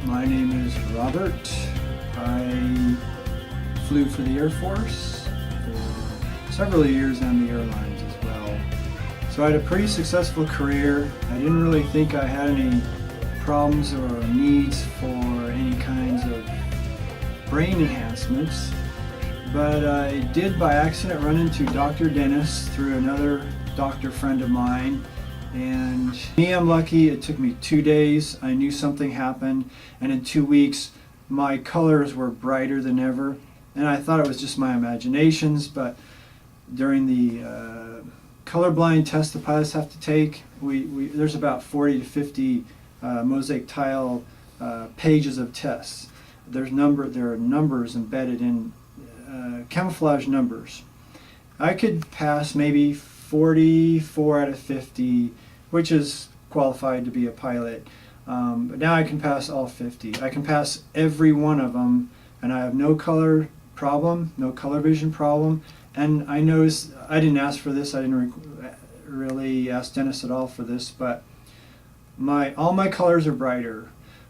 My name is Robert. I flew for the Air Force for several years on the airlines as well. So I had a pretty successful career. I didn't really think I had any problems or needs for any kinds of brain enhancements, but I did by accident run into Dr. Dennis through another doctor friend of mine. And me, I'm lucky, it took me 2 days. I knew something happened, and in 2 weeks my colors were brighter than ever. And I thought it was just my imaginations, but during the colorblind test the pilots have to take, there's about 40 to 50 mosaic tile pages of tests. There are numbers embedded in camouflage numbers. I could pass maybe 44 out of 50, which is qualified to be a pilot. But now I can pass all 50. I can pass every one of them, and I have no color problem, no color vision problem. And I noticed, I didn't ask for this, I didn't really ask Dennis at all for this, but all my colors are brighter.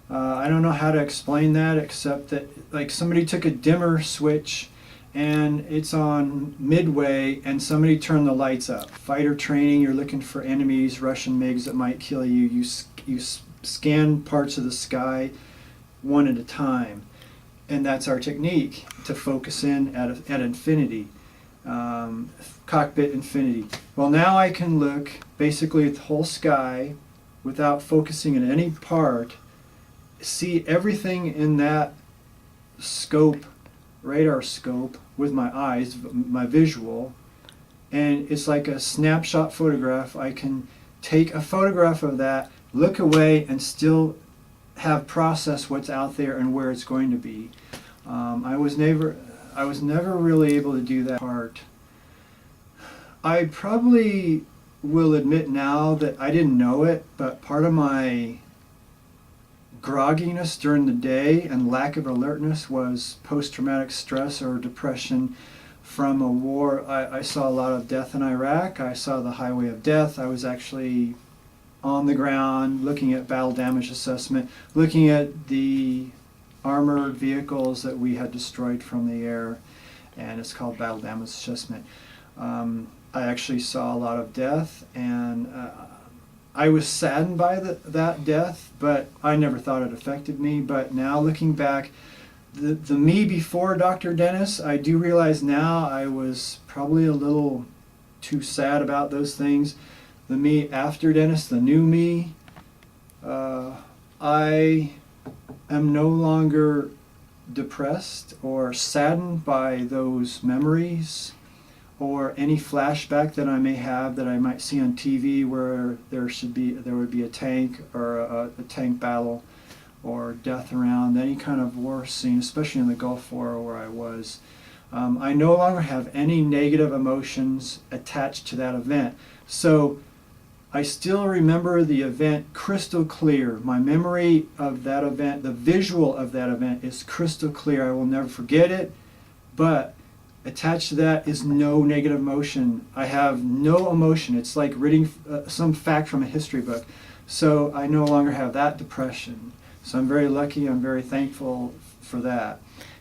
I don't know how to explain that, except that like somebody took a dimmer switch and it's on midway and somebody turned the lights up. Fighter training, you're looking for enemies, Russian MiGs that might kill you. You scan parts of the sky one at a time. And that's our technique, to focus in at infinity, cockpit infinity. Well, now I can look basically at the whole sky without focusing in any part, see everything in that scope, radar scope, with my eyes, my visual, and it's like a snapshot photograph. I can take a photograph of that, look away, and still have processed what's out there and where it's going to be. I was never really able to do that part. I probably will admit now that I didn't know it, but part of my grogginess during the day and lack of alertness was post-traumatic stress or depression from a war. I saw a lot of death in Iraq. I saw the highway of death. I was actually on the ground looking at battle damage assessment, looking at the armored vehicles that we had destroyed from the air, and it's called battle damage assessment. I actually saw a lot of death, and I was saddened by that death, but I never thought it affected me. But now looking back, the me before Dr. Dennis, I do realize now I was probably a little too sad about those things. The me after Dennis, the new me, I am no longer depressed or saddened by those memories or any flashback that I may have that I might see on TV where there would be a tank or a tank battle or death around, any kind of war scene, especially in the Gulf War where I was. I no longer have any negative emotions attached to that event. So I still remember the event crystal clear. My memory of that event, the visual of that event is crystal clear. I will never forget it, but attached to that is no negative emotion. I have no emotion. It's like reading some fact from a history book. So I no longer have that depression. So I'm very lucky. I'm very thankful for that.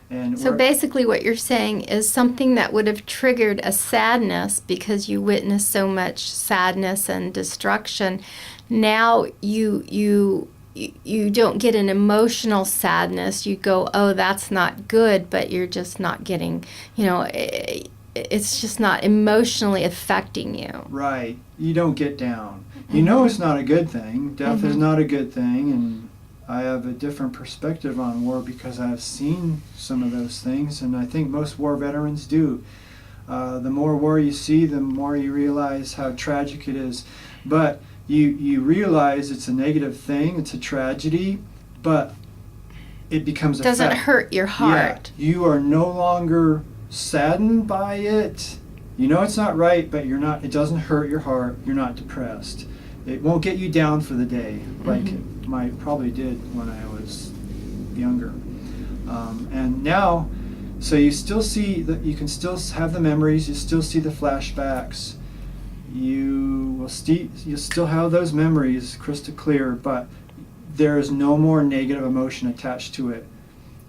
And so basically what you're saying is something that would have triggered a sadness because you witnessed so much sadness and destruction. Now you don't get an emotional sadness. You go, oh, that's not good, but you're just not getting, it's just not emotionally affecting you. Right. You don't get down. You know it's not a good thing. Death is not a good thing, and I have a different perspective on war because I've seen some of those things, and I think most war veterans do. The more war you see, the more you realize how tragic it is. But you realize it's a negative thing, it's a tragedy, but it becomes a fact. Doesn't hurt your heart. Yeah, you are no longer saddened by it. You know it's not right, but you're not. It doesn't hurt your heart. You're not depressed. It won't get you down for the day like it might probably did when I was younger. And now, so you still see that you can still have the memories. You still see the flashbacks. You still have those memories crystal clear, but there is no more negative emotion attached to it.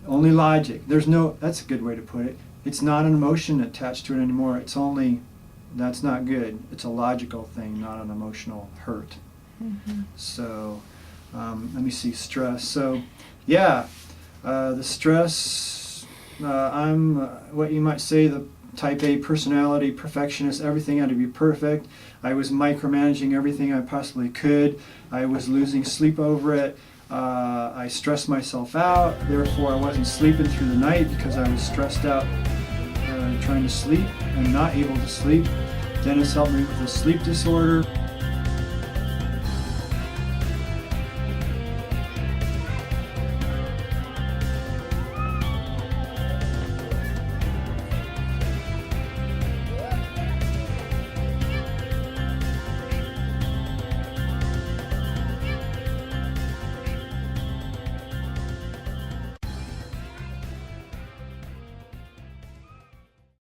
Only logic. That's a good way to put it. It's not an emotion attached to it anymore. That's not good. It's a logical thing, not an emotional hurt. Mm-hmm. So, let me see, stress. So, yeah, the stress, I'm what you might say the type A personality, perfectionist. Everything had to be perfect. I was micromanaging everything I possibly could. I was losing sleep over it. I stressed myself out. Therefore, I wasn't sleeping through the night because I was stressed out trying to sleep and not able to sleep. Dennis helped me with a sleep disorder.